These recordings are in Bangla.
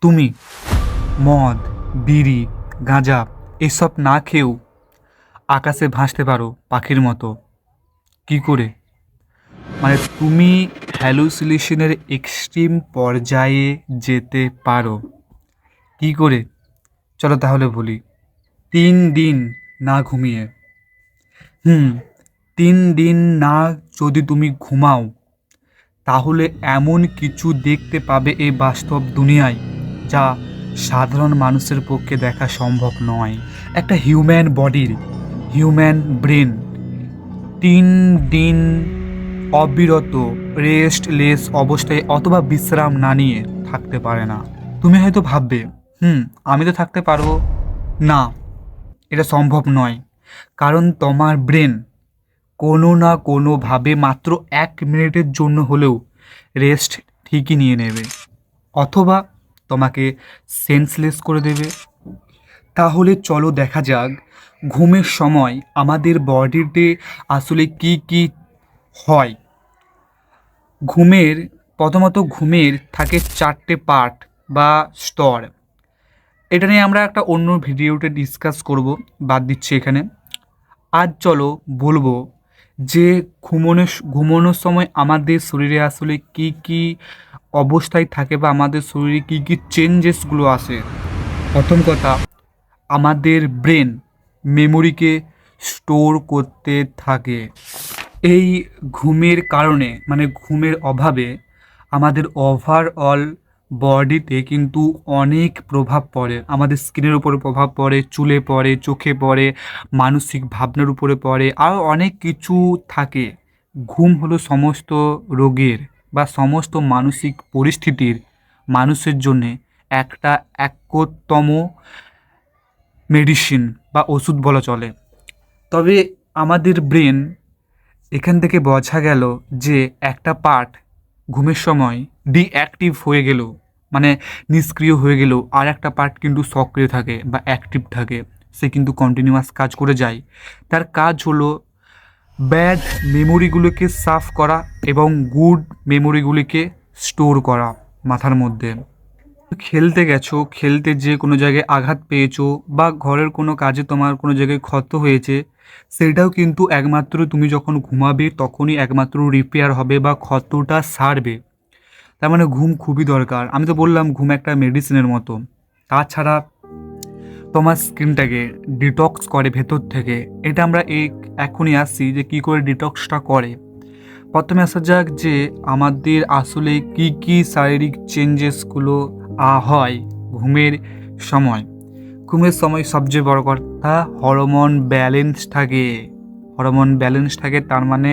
তুমি মদ, বিড়ি, গাঁজা এসব না খেয়েও আকাশে ভাসতে পারো পাখির মতো। কি করে? মানে তুমি হ্যালুসিনেশনের এক্সট্রিম পর্যায়ে যেতে পারো। কি করে? চলো তাহলে বলি। 3 দিন না ঘুমিয়ে। হুম 3 দিন না যদি তুমি ঘুমাও, তাহলে এমন কিছু দেখতে পাবে এই বাস্তব দুনিয়ায় যা সাধারণ মানুষের পক্ষে দেখা সম্ভব নয়। একটা হিউম্যান বডির, হিউম্যান ব্রেন 3 দিন অবিরত রেস্টলেস অবস্থায় অথবা বিশ্রাম না নিয়ে থাকতে পারে না। তুমি হয়তো ভাববে, আমি তো থাকতে পারবো না, এটা সম্ভব নয়। কারণ তোমার ব্রেন কোনো না কোনোভাবে মাত্র 1 মিনিটের জন্য হলেও রেস্ট ঠিকই নিয়ে নেবে, অথবা তোমাকে সেন্সলেস করে দেবে। তাহলে চলো দেখা যাক ঘুমের সময় আমাদের বডিতে আসলে কি কি হয়। ঘুমের প্রথমত ঘুমের থাকে 4টে পার্ট বা স্তর। এটা নিয়ে আমরা একটা অন্য ভিডিওতে ডিসকাস করব, বাদ দিচ্ছি এখানে। আজ চলো বলবো যে ঘুমানোর সময় আমাদের শরীরে আসলে কি কি অবস্থায় থাকে বা আমাদের শরীরে কি কি চেঞ্জেসগুলো আসে। প্রথম কথা, আমাদের ব্রেন মেমোরিকে স্টোর করতে থাকে। এই ঘুমের কারণে মানে ঘুমের অভাবে আমাদের ওভারঅল বডিতে কিন্তু অনেক প্রভাব পড়ে। আমাদের স্কিনের উপরে প্রভাব পড়ে, চুলে পড়ে, চোখে পড়ে, মানসিক ভাবনার উপরে পড়ে, আরও অনেক কিছু থাকে। ঘুম হলো সমস্ত রোগের বা সমস্ত মানসিক পরিস্থিতির মানুষের জন্যে একটা একতম মেডিসিন বা ওষুধ বলা চলে। তবে আমাদের ব্রেন, এখান থেকে বোঝা গেল যে একটা পার্ট ঘুমের সময় ডিঅ্যাক্টিভ হয়ে গেল, মানে নিষ্ক্রিয় হয়ে গেল, আর একটা পার্ট কিন্তু সক্রিয় থাকে বা অ্যাক্টিভ থাকে। সে কিন্তু কন্টিনিউয়াস কাজ করে যায়। তার কাজ হলো ব্যাড মেমোরিগুলোকে সাফ করা এবং গুড মেমোরিগুলিকে স্টোর করা মাথার মধ্যে। খেলতে গেছো, খেলতে যে কোনো জায়গায় আঘাত পেয়েছো বা ঘরের কোনো কাজে তোমার কোনো জায়গায় ক্ষত হয়েছে, সেটাও কিন্তু একমাত্র তুমি যখন ঘুমাবে তখনই একমাত্র রিপেয়ার হবে বা ক্ষতটা সারবে। তার মানে ঘুম খুবই দরকার। আমি তো বললাম ঘুম একটা মেডিসিনের মতো। তাছাড়া তোমার স্কিনটাকে ডিটক্স করে ভেতর থেকে। এটা আমরা এখনই আসছি যে কী করে ডিটক্সটা করে। প্রথমে আসা যাক যে আমাদের আসলে কি কি শারীরিক চেঞ্জেসগুলো হয় ঘুমের সময়। ঘুমের সময় সবচেয়ে বড় কথা হরমোন ব্যালেন্স থাকে। হরমোন ব্যালেন্স থাকে তার মানে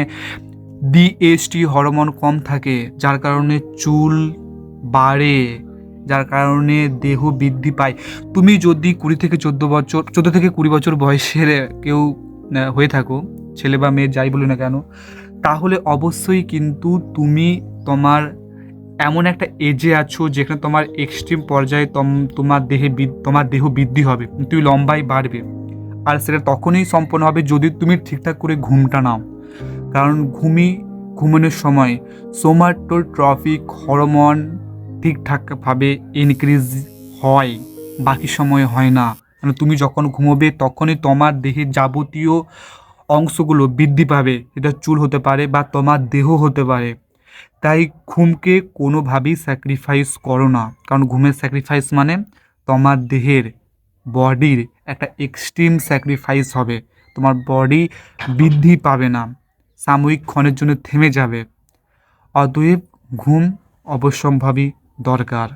ডিএসটি হরমোন কম থাকে, যার কারণে চুল বাড়ে, যার কারণে দেহ বৃদ্ধি পায়। তুমি যদি 20 থেকে 14 বছর, 14 থেকে 20 বছর বয়সের কেউ হয়ে থাকো, ছেলে বা মেয়ে যাই বলি না কেন, তাহলে অবশ্যই কিন্তু তুমি তোমার এমন একটা এজে আছো যেখানে তোমার এক্সট্রিম পর্যায়ে তোমার দেহ বৃদ্ধি হবে, তুমি লম্বাই বাড়বে। আর সেটা তখনই সম্পন্ন হবে যদি তুমি ঠিকঠাক করে ঘুমটা নাও। কারণ ঘুমানোর সময় সোমাটোট্রপিক হরমোন ঠিকঠাকভাবে ইনক্রিজ হয়, বাকি সময় হয় না। মানে তুমি যখন ঘুমোবে তখনই তোমার দেহের যাবতীয় অংশগুলো বৃদ্ধি পাবে, এটা চুল হতে পারে বা তোমার দেহ হতে পারে। তাই ঘুমকে কোনোভাবেই স্যাক্রিফাইস করো না, কারণ ঘুমের স্যাক্রিফাইস মানে তোমার দেহের বডির একটা এক্সট্রিম স্যাক্রিফাইস হবে। তোমার বডি বৃদ্ধি পাবে না, সাময়িক ক্ষণের জন্য থেমে যাবে। অতএব ঘুম অবশ্যম্ভাবী দরকার।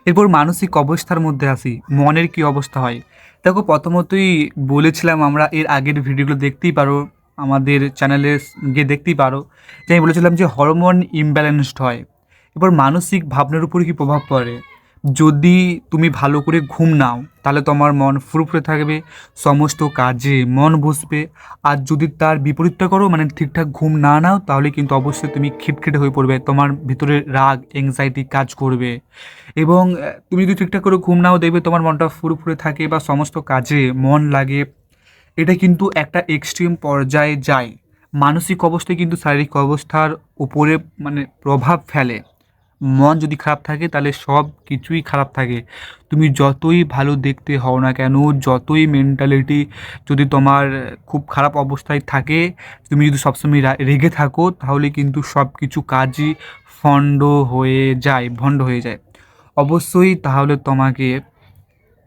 এরপর মানসিক অবস্থার মধ্যে আসি, মনের কি অবস্থা হয়। দেখো, প্রথমতই বলেছিলাম, আমরা এর আগের ভিডিওগুলো দেখতেই পারো, আমাদের চ্যানেলে গিয়ে দেখতেই পারো, যে আমি বলেছিলাম যে হরমোন ইমব্যালেন্সড হয়। এবার মানসিক ভাবনার উপরে কি প্রভাব পড়ে। যদি তুমি ভালো করে ঘুম নাও তাহলে তোমার মন ফুরফুরে থাকবে, সমস্ত কাজে মন বসবে। আর যদি তার বিপরীতটা করো, মানে ঠিকঠাক ঘুম না নাও, তাহলে কিন্তু অবশ্যই তুমি খিটখিটে হয়ে পড়বে, তোমার ভিতরে রাগ এংজাইটি কাজ করবে। এবং তুমি যদি ঠিকঠাক করে ঘুম নাও, দেখবে তোমার মনটা ফুরফুরে থাকে বা সমস্ত কাজে মন লাগে। এটা কিন্তু একটা এক্সট্রিম পর্যায়ে যায়। মানসিক অবস্থায় কিন্তু শারীরিক অবস্থার উপরে মানে প্রভাব ফেলে। মন যদি খারাপ থাকে তাহলে সব কিছুই খারাপ থাকে। তুমি যতই ভালো দেখতে হও না কেন, যতই মেন্টালিটি যদি তোমার খুব খারাপ অবস্থায় থাকে, তুমি যদি সবসময় রেগে থাকো, তাহলে কিন্তু সব কিছু কাজই ভণ্ড হয়ে যায়। অবশ্যই তাহলে তোমাকে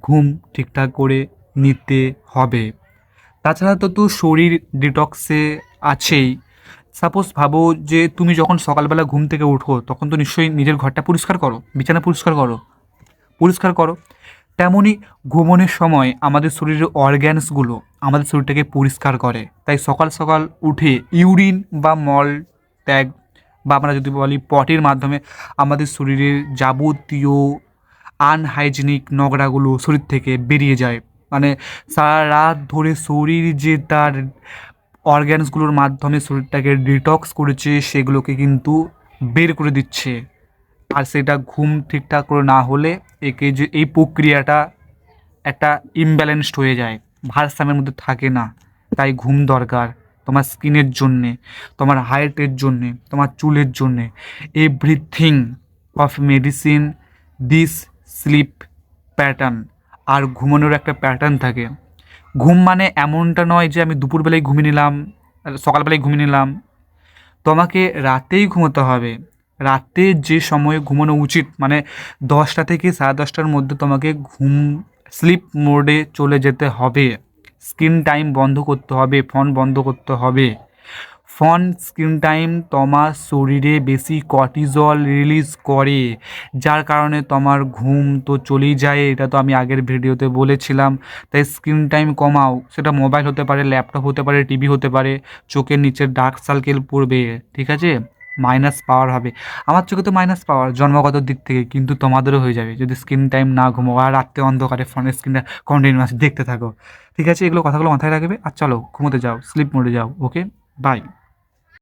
ঘুম ঠিকঠাক করে নিতে হবে। তাছাড়া তো শরীর ডিটক্সে আছেই। সাপোজ ভাবো যে তুমি যখন সকালবেলা ঘুম থেকে উঠো, তখন তো নিশ্চয়ই নিজের ঘরটা পরিষ্কার করো, বিছানা পরিষ্কার করো। তেমনই ঘুমনের সময় আমাদের শরীরের অর্গ্যানসগুলো আমাদের শরীরটাকে পরিষ্কার করে। তাই সকাল সকাল উঠে ইউরিন বা মল ত্যাগ, বা আমরা যদি বলি পটির মাধ্যমে আমাদের শরীরের যাবতীয় আনহাইজেনিক নোংরাগুলো শরীর থেকে বেরিয়ে যায়। মানে সারা রাত ধরে শরীর যে তার অর্গ্যানসগুলোর মাধ্যমে শরীরটাকে ডিটক্স করেছে, সেগুলোকে কিন্তু বের করে দিচ্ছে। আর সেটা ঘুম ঠিকঠাক করে না হলে এই প্রক্রিয়াটা একটা ইমব্যালেন্সড হয়ে যায়, ভারসাম্যের মধ্যে থাকে না। তাই ঘুম দরকার তোমার স্কিনের জন্যে, তোমার হাইটের জন্যে, তোমার চুলের জন্যে। Everything of medicine this sleep pattern. আর ঘুমানোর একটা প্যাটার্ন থাকে। ঘুম মানে এমনটা নয় যে আমি দুপুরবেলায় ঘুমিয়ে নিলাম, সকালবেলায় ঘুমিয়ে নিলাম। তোমাকে রাতেই ঘুমোতে হবে। রাতে যে সময়ে ঘুমানো উচিত, মানে 10টা থেকে 10:30টার মধ্যে তোমাকে স্লিপ মোডে চলে যেতে হবে। স্ক্রিন টাইম বন্ধ করতে হবে, ফোন বন্ধ করতে হবে। স্ক্রিন টাইম তোমার শরীরে বেশি কর্টিজল রিলিজ করে, যার কারণে তোমার ঘুম তো চলেই যায়। এটা তো আমি আগের ভিডিওতে বলেছিলাম। তাই স্ক্রিন টাইম কমাও। সেটা মোবাইল হতে পারে, ল্যাপটপ হতে পারে, টিভি হতে পারে। চোখের নিচে ডার্ক সার্কেল পড়বে, ঠিক আছে, মাইনাস পাওয়ার হবে। আমার চোখে তো মাইনাস পাওয়ার জন্মগত দিক থেকে, কিন্তু তোমাদেরও হয়ে যাবে যদি স্ক্রিন টাইম না ঘুমো আর রাত্রে অন্ধকারে ফোনের স্ক্রিনটা কন্টিনিউয়াস দেখতে থাকো। ঠিক আছে, এগুলো কথাগুলো মাথায় রাখবে। আর চলো ঘুমোতে যাও, স্লিপ মোডে যাও। ওকে, বাই।